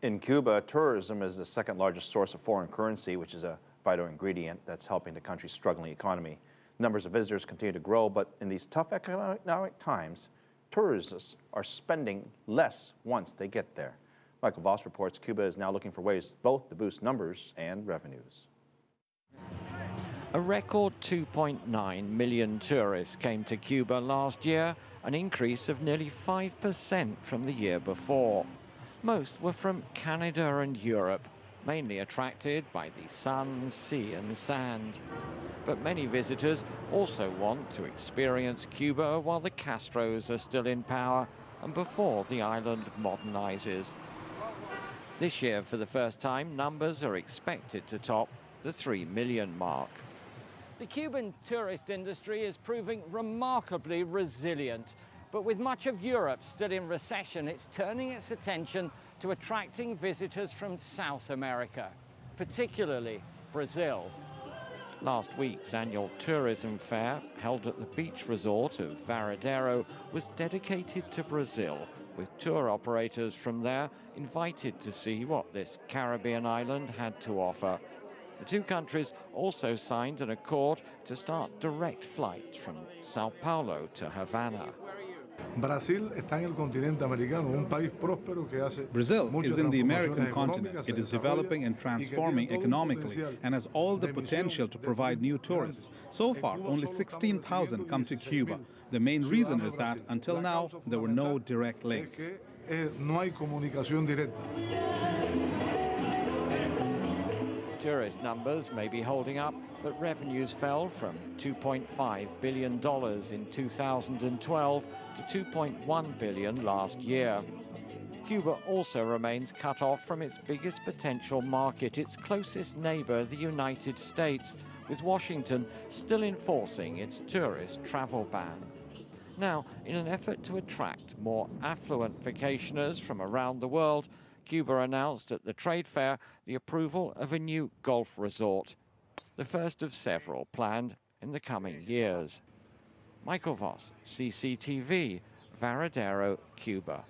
In Cuba, tourism is the second largest source of foreign currency, which is a vital ingredient that's helping the country's struggling economy. Numbers of visitors continue to grow, but in these tough economic times, tourists are spending less once they get there. Michael Voss reports Cuba is now looking for ways both to boost numbers and revenues. A record 2.9 million tourists came to Cuba last year, an increase of nearly 5% from the year before. Most were from Canada and Europe, mainly attracted by the sun, sea and sand. But many visitors also want to experience Cuba while the Castros are still in power and before the island modernizes. This year, for the first time, numbers are expected to top the 3 million mark. The Cuban tourist industry is proving remarkably resilient. But with much of Europe still in recession, it's turning its attention to attracting visitors from South America, particularly Brazil. Last week's annual tourism fair, held at the beach resort of Varadero, was dedicated to Brazil, with tour operators from there invited to see what this Caribbean island had to offer. The two countries also signed an accord to start direct flights from Sao Paulo to Havana. Brazil is in the American continent. It is developing and transforming economically and has all the potential to provide new tourists. So far, only 16,000 come to Cuba. The main reason is that, until now, there were no direct links. Tourist numbers may be holding up, but revenues fell from $2.5 billion in 2012 to $2.1 billion last year. Cuba also remains cut off from its biggest potential market, its closest neighbor, the United States, with Washington still enforcing its tourist travel ban. Now, in an effort to attract more affluent vacationers from around the world, Cuba announced at the trade fair the approval of a new golf resort, the first of several planned in the coming years. Michael Voss, CCTV, Varadero, Cuba.